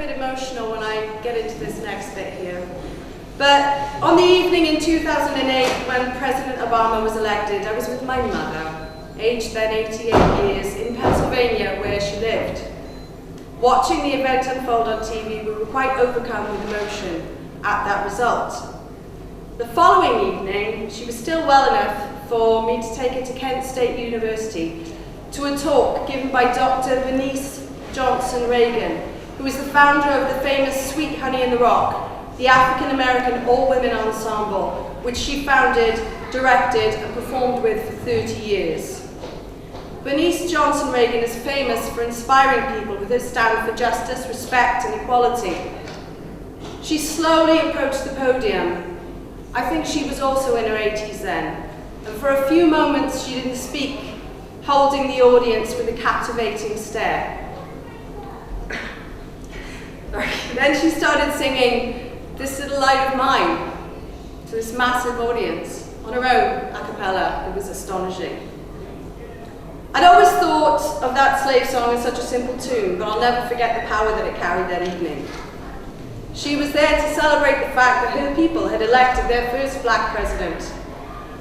bit emotional when I get into this next bit here. But on the evening in 2008, when President Obama was elected, I was with my mother, aged then 88 years, in Pennsylvania, where she lived. Watching the event unfold on TV, we were quite overcome with emotion at that result. The following evening, she was still well enough for me to take her to Kent State University to a talk given by Dr. Bernice Johnson Reagan, who is the founder of the famous Sweet Honey in the Rock, the African-American all-women ensemble, which she founded, directed, and performed with for 30 years. Bernice Johnson Reagan is famous for inspiring people with her stand for justice, respect, and equality. She slowly approached the podium. I think she was also in her 80s then, and for a few moments she didn't speak, holding the audience with a captivating stare. Then she started singing "This Little Light of Mine" to this massive audience on her own, a cappella. It was astonishing. I'd always thought of that slave song as such a simple tune, but I'll never forget the power that it carried that evening. She was there to celebrate the fact that her people had elected their first black president.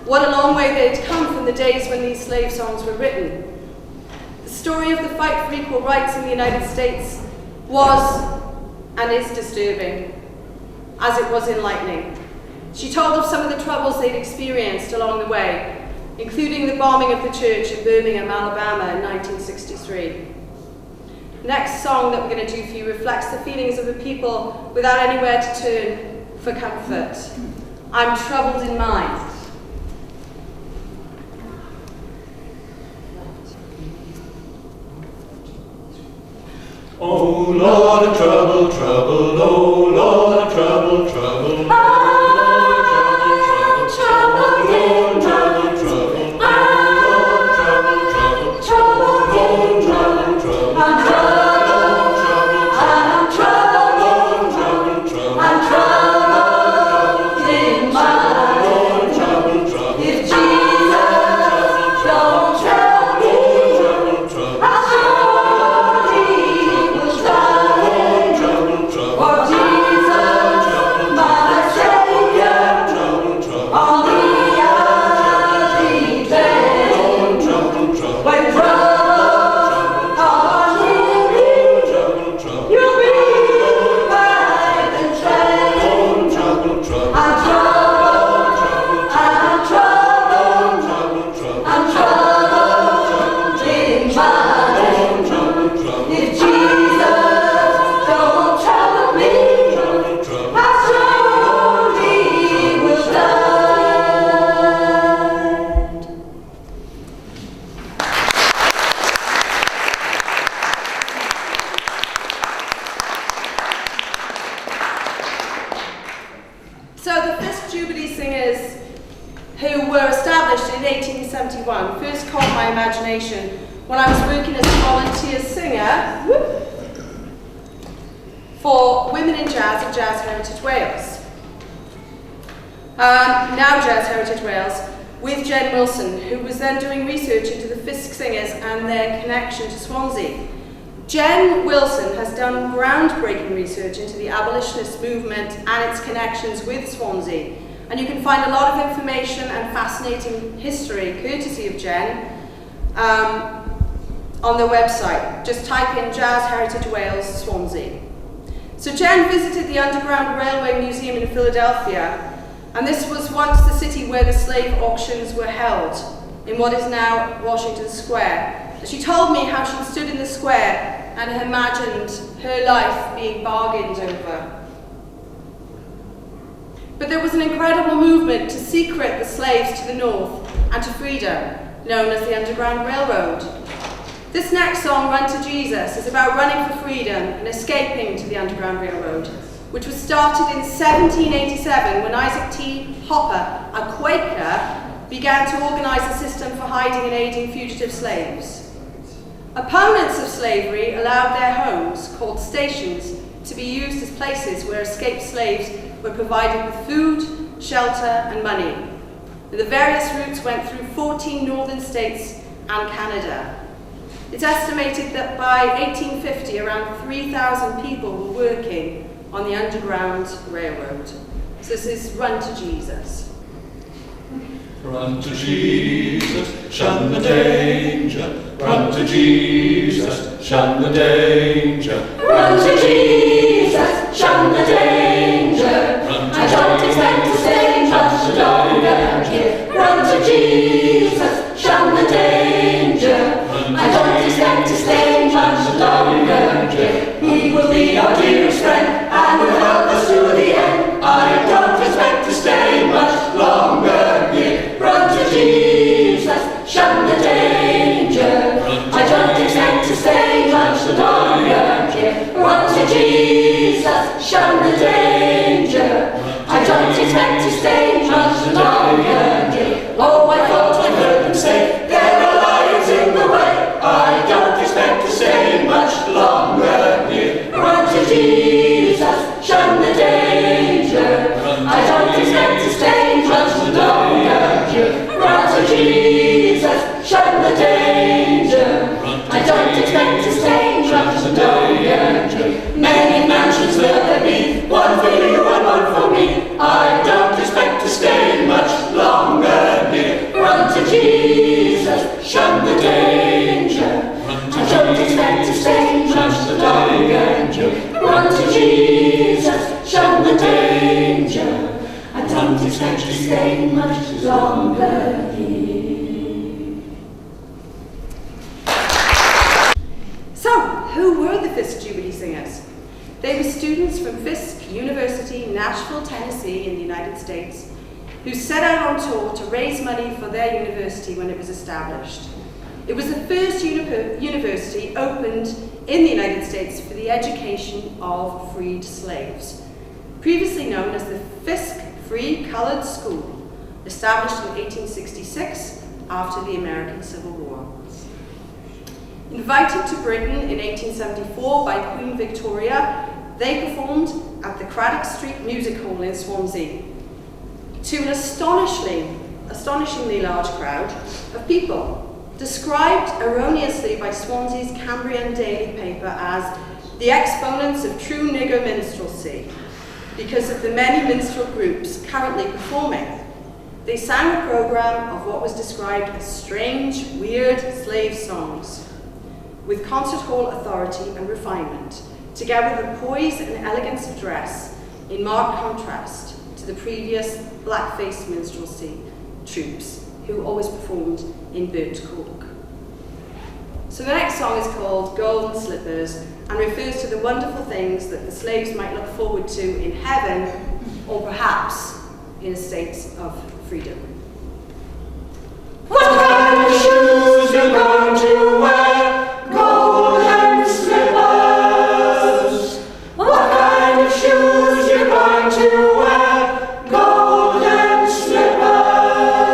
What a long way they'd come from the days when these slave songs were written. The story of the fight for equal rights in the United States was and is disturbing, as it was enlightening. She told of some of the troubles they'd experienced along the way, including the bombing of the church in Birmingham, Alabama in 1963. The next song that we're going to do for you reflects the feelings of the people without anywhere to turn for comfort. I'm troubled in mind. Oh Lord of trouble, trouble, oh Lord of trouble, trouble. So the Fisk Jubilee Singers, who were established in 1871, first caught my imagination when I was working as a volunteer singer for Women in Jazz at Jazz Heritage Wales. Now Jazz Heritage Wales, with Jen Wilson, who was then doing research into the Fisk Singers and their connection to Swansea. Jen Wilson has done groundbreaking research into the abolitionist movement and its connections with Swansea, and you can find a lot of information and fascinating history, courtesy of Jen, on their website. Just type in Jazz Heritage Wales Swansea. So Jen visited the Underground Railway Museum in Philadelphia, and this was once the city where the slave auctions were held, in what is now Washington Square. She told me how she stood in the square and imagined her life being bargained over. But there was an incredible movement to secret the slaves to the north and to freedom, known as the Underground Railroad. This next song, Run to Jesus, is about running for freedom and escaping to the Underground Railroad, which was started in 1787 when Isaac T. Hopper, a Quaker, began to organize a system for hiding and aiding fugitive slaves. Opponents of slavery allowed their homes, called stations, to be used as places where escaped slaves were provided with food, shelter, and money. The various routes went through 14 northern states and Canada. It's estimated that by 1850, around 3,000 people were working on the Underground Railroad. So this is Run to Jesus. Run to Jesus, shun the danger. Run to Jesus, shun the danger. Run to Jesus, shun the danger. I don't expect to stay much longer here. Run to Jesus, shun the danger. I don't expect to stay much longer here. He will be our dearest friend and will help us to the end. I don't expect to stay much longer here. Run to Jesus, shun the danger. I don't expect to stay much longer here. Run to Jesus, shun the danger. I don't expect to stay much longer here. Oh, I thought I heard them say there are lions in the way. I don't expect to stay much longer here. Run to Jesus, shun the danger. I don't expect to stay much longer here. Run to Jesus, shun the danger. I don't expect to stay much longer here. Many mansions will there be, one for you and one for me. I don't expect to stay much longer here. Run to Jesus, shun the danger. I don't expect to stay much longer here. Run to Jesus, shun the danger. I don't expect to stay much longer here. So, who were the Fisk Jubilee Singers? They were students from Fisk University, Nashville, Tennessee in the United States, who set out on tour to raise money for their university when it was established. It was the first university opened in the United States for the education of freed slaves, previously known as the Fisk Free Colored School, established in 1866 after the American Civil War. Invited to Britain in 1874 by Queen Victoria, they performed at the Craddock Street Music Hall in Swansea to an astonishingly large crowd of people, described erroneously by Swansea's Cambrian daily paper as the exponents of true nigger minstrelsy because of the many minstrel groups currently performing. They sang a program of what was described as strange, weird slave songs, with concert hall authority and refinement, together with poise and elegance of dress, in marked contrast to the previous black-faced minstrelsy troupes who always performed in burnt cork. So the next song is called Golden Slippers and refers to the wonderful things that the slaves might look forward to in heaven, or perhaps in a state of freedom. What kind of shoes you going to wear? Golden slippers. What kind of shoes you going to wear? Golden slippers.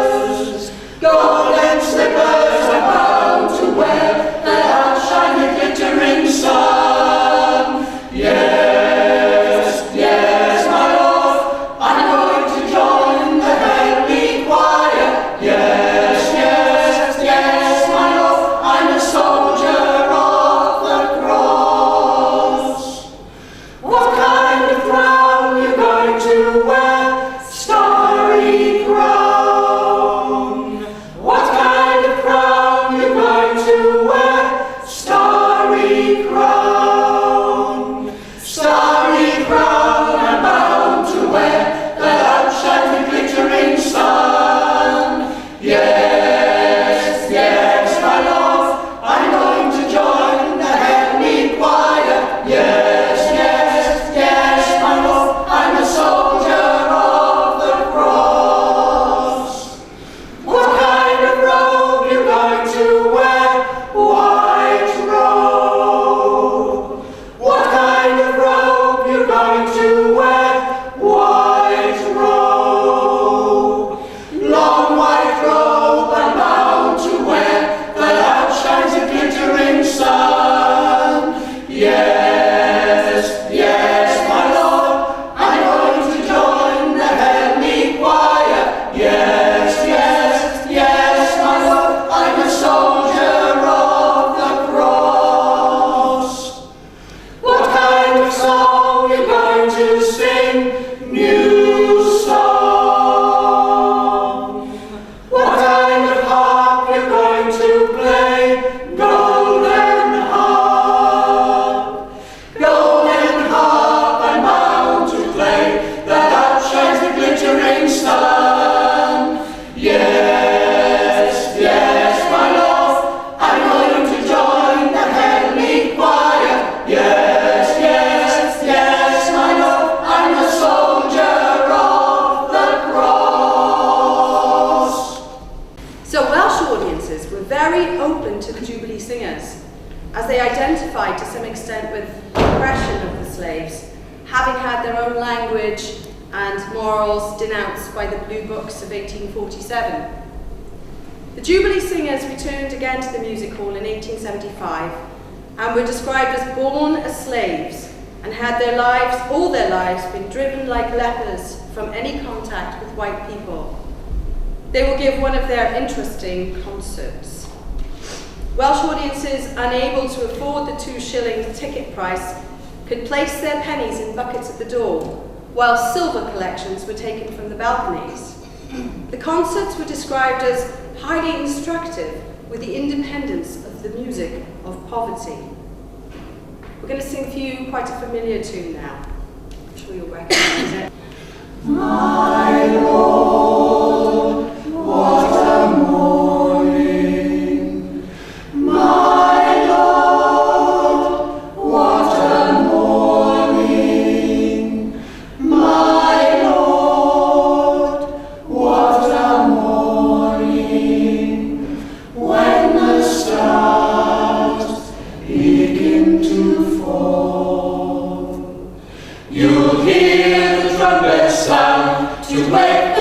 Golden slippers are bound to wear the outshine the glittering sun. Yes, yes, my lord, I'm going to join the heavenly choir. Yes, yes, yes, my love, I'm a soul very open to the Jubilee Singers, as they identified to some extent with the oppression of the slaves, having had their own language and morals denounced by the Blue Books of 1847. The Jubilee Singers returned again to the music hall in 1875 and were described as born as slaves and had their lives, all their lives, been driven like lepers from any contact with white people. They will give one of their interesting concerts. Welsh audiences unable to afford the 2-shilling ticket price could place their pennies in buckets at the door, while silver collections were taken from the balconies. The concerts were described as highly instructive with the independence of the music of poverty. We're going to sing for you quite a familiar tune now. I'm sure you'll recognize it. My Lord, what a morning! My Lord, what a morning! My Lord, what a morning! When the stars begin to fall, you'll hear the trumpet sound to wake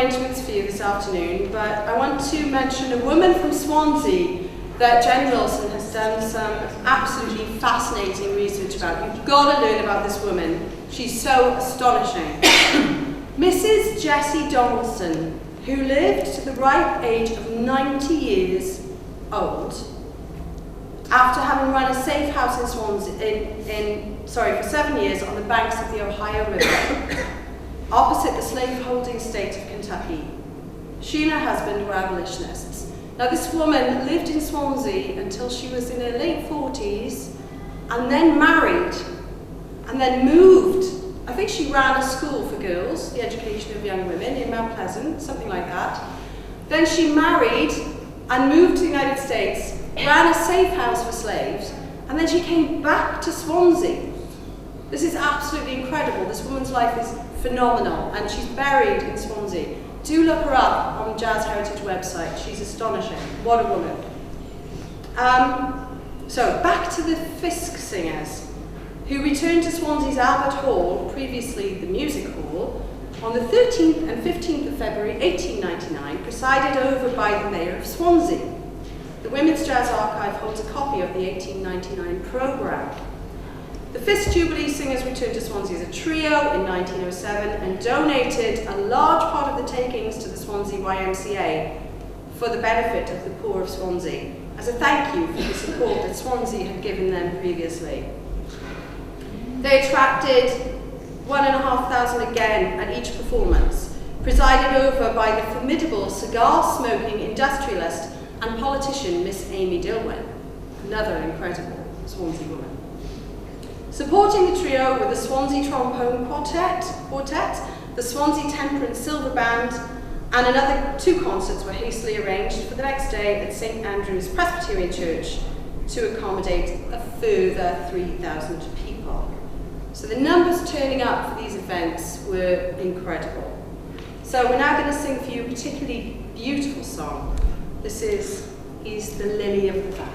arrangements for you this afternoon, but I want to mention a woman from Swansea that Jen Wilson has done some absolutely fascinating research about. You've got to learn about this woman. She's so astonishing. Mrs. Jessie Donaldson, who lived to the ripe age of 90 years old, after having run a safe house in Swansea for 7 years on the banks of the Ohio River, opposite the slaveholding state of Kentucky. She and her husband were abolitionists. Now, this woman lived in Swansea until she was in her late 40s, and then married, and then moved. I think she ran a school for girls, the education of young women in Mount Pleasant, something like that. Then she married and moved to the United States, ran a safe house for slaves, and then she came back to Swansea. This is absolutely incredible. This woman's life is phenomenal, and she's buried in Swansea. Do look her up on the Jazz Heritage website. She's astonishing. What a woman. So back to the Fisk Singers, who returned to Swansea's Albert Hall, previously the Music Hall, on the 13th and 15th of February 1899, presided over by the Mayor of Swansea. The Women's Jazz Archive holds a copy of the 1899 programme. The Fisk Jubilee Singers returned to Swansea as a trio in 1907 and donated a large part of the takings to the Swansea YMCA for the benefit of the poor of Swansea, as a thank you for the support that Swansea had given them previously. They attracted 1,500 again at each performance, presided over by the formidable cigar-smoking industrialist and politician Miss Amy Dilwyn, another incredible Swansea woman. Supporting the trio were the Swansea Trombone Quartet, the Swansea Temperance Silver Band, and another 2 concerts were hastily arranged for the next day at St Andrew's Presbyterian Church to accommodate a further 3,000 people. So the numbers turning up for these events were incredible. So we're now going to sing for you a particularly beautiful song. This is He's the Lily of the Valley.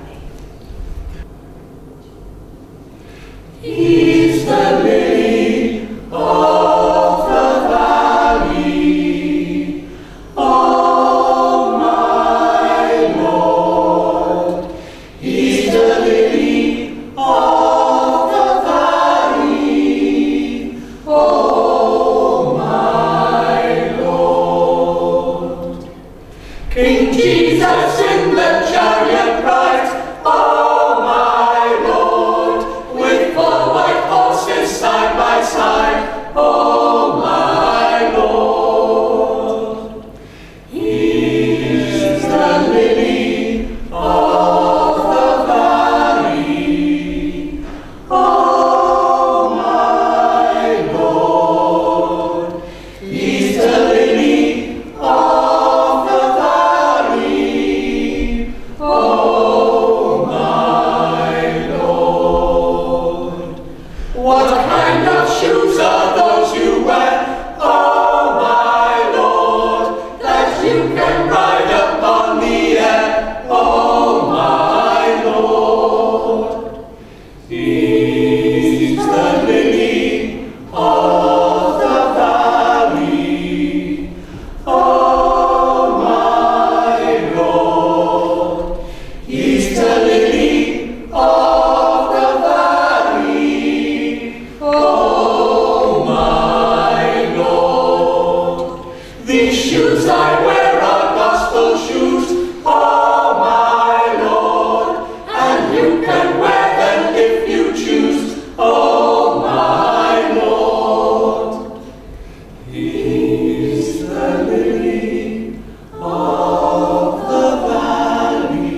He's the lily of the valley, oh my Lord. He's the lily of the valley, oh my Lord. King Jesus in the chariot bright, oh my Lord, with 4 white horses side by side, oh my Lord. He's the lily of the valley, oh my Lord. He's the lily of the valley, oh my Lord. What kind of shoes are those you wear, oh my Lord, that you can ride upon the air, oh my Lord. He's the lily of the valley, oh my Lord. He's the lily of the valley, oh my Lord. These shoes I wear are gospel shoes, oh my Lord, and you can wear them if you choose, oh my Lord. He's the lily of the valley,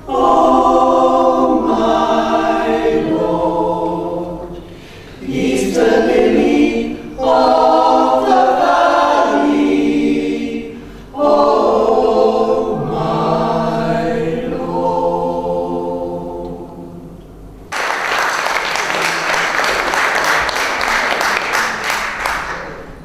oh my Lord. He's the lily of the valley, oh my Lord.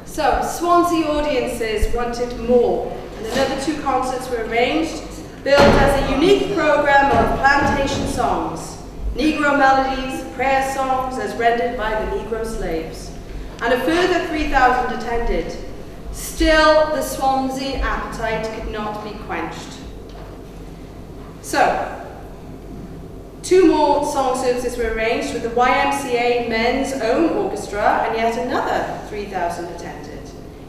So, Swansea audiences wanted more, and another 2 concerts were arranged, billed as a unique programme of plantation songs, Negro melodies, prayer songs as rendered by the Negro slaves, and a further 3,000 attended. Still, the Swansea appetite could not be quenched. So, 2 more song services were arranged with the YMCA Men's Own Orchestra, and yet another 3,000 attended.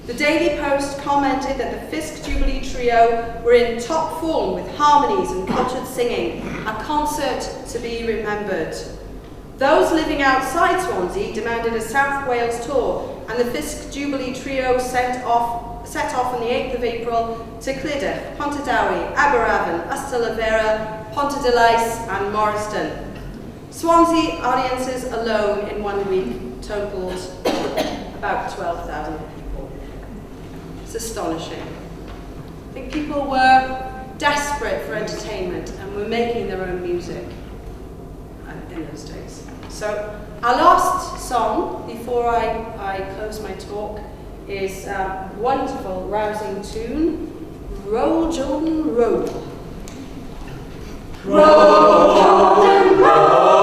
The Daily Post commented that the Fisk Jubilee Trio were in top form with harmonies and cultured singing, a concert to be remembered. Those living outside Swansea demanded a South Wales tour, and the Fisk Jubilee Trio set off on the 8th of April to Clydach, Pontardawy, Aberavon, Ystalyfera, Pontedilais and Morriston. Swansea audiences alone in 1 week totalled about 12,000 people. It's astonishing. I think people were desperate for entertainment and were making their own music in those days. So our last song, before I close my talk, is a wonderful, rousing tune, Roll Jordan Roll. Roll, Jordan, roll.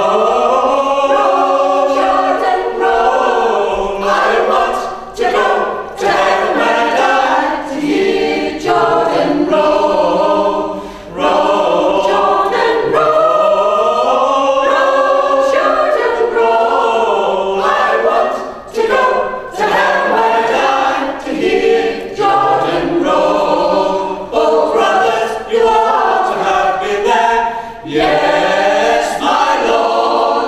Roll, Jordan, roll. I want to go to heaven when I die to hear Jordan roll. Roll, Jordan, roll. Roll, Jordan, roll. I want to go to heaven when I die to hear Jordan roll. Oh, brothers, you ought to have been there. Yes, my Lord,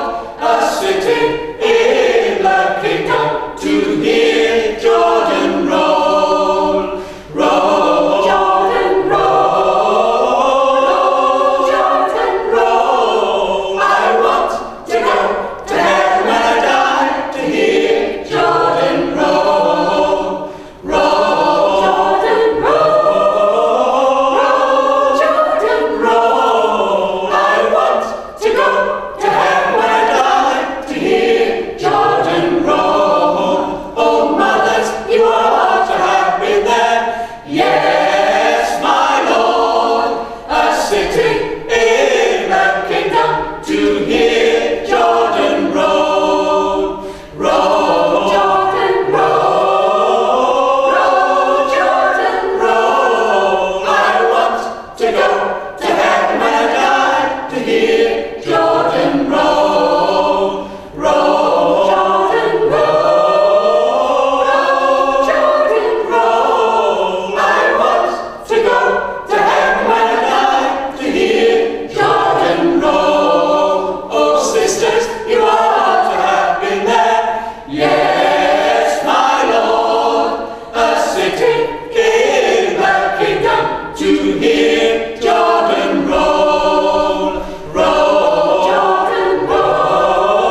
sitting in the kingdom to hear Jordan roll. Roll, Jordan, roll. Roll, Jordan, roll. I want to go to heaven when I die to hear Jordan roll. Roll, Jordan, roll. Roll, Jordan, roll. I want to go to heaven when I die to hear Jordan roll. Oh, mothers, you ought to have been there. Yes, my Lord, sitting in the kingdom to hear Jordan roll. Roll, Jordan, roll. Roll, Jordan, roll. I want to go to heaven when I die to hear Jordan roll. Roll, Jordan, roll. Roll, Jordan, roll. I want to go to heaven when I die to hear Jordan roll. Oh, sisters, you ought to have been there. Yes, my Lord, sitting in the kingdom to hear Jordan roll. Roll, Jordan, roll.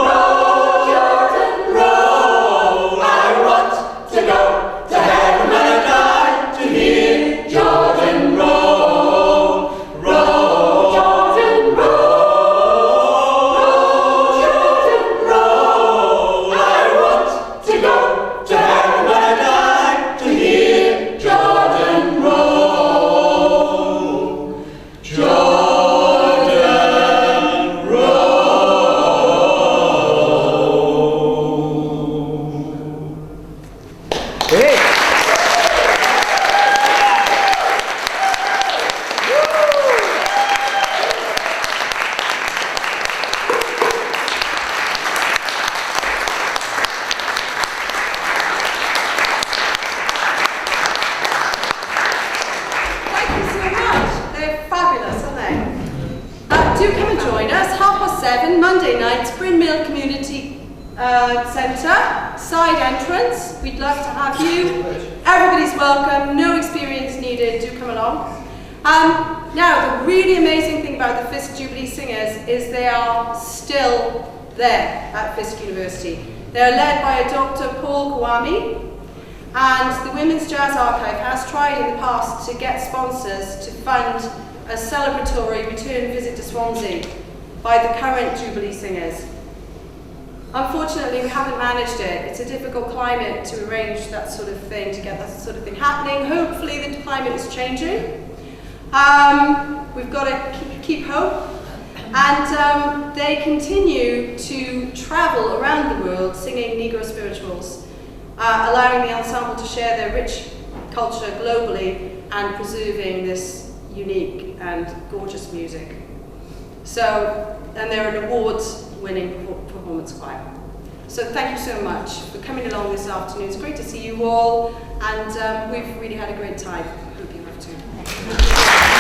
Roll, Jordan, roll. I want to go to heaven when I die to hear Jordan roll. Roll, Jordan, roll. Roll, Jordan, roll. I want to go to heaven when I die to hear Jordan roll. Jordan roll. Thank you so much. They're fabulous, aren't they? Do come and join us, 7:30, Monday night, Brynmill Community Centre, side entrance. We'd love to have you. Everybody's welcome, no experience needed, do come along. Now, the really amazing thing about the Fisk Jubilee Singers is they are still there at Fisk University. They're led by a Dr. Paul Kawami, and the Women's Jazz Archive has tried in the past to get sponsors to fund a celebratory return visit to Swansea by the current Jubilee Singers. Unfortunately, we haven't managed it. It's a difficult climate to arrange that sort of thing, to get that sort of thing happening. Hopefully the climate is changing. We've got to keep hope. And they continue to travel around the world singing Negro spirituals. allowing the ensemble to share their rich culture globally and preserving this unique and gorgeous music. So, and they're an awards-winning performance choir. So thank you so much for coming along this afternoon. It's great to see you all, and we've really had a great time. Hope you have too.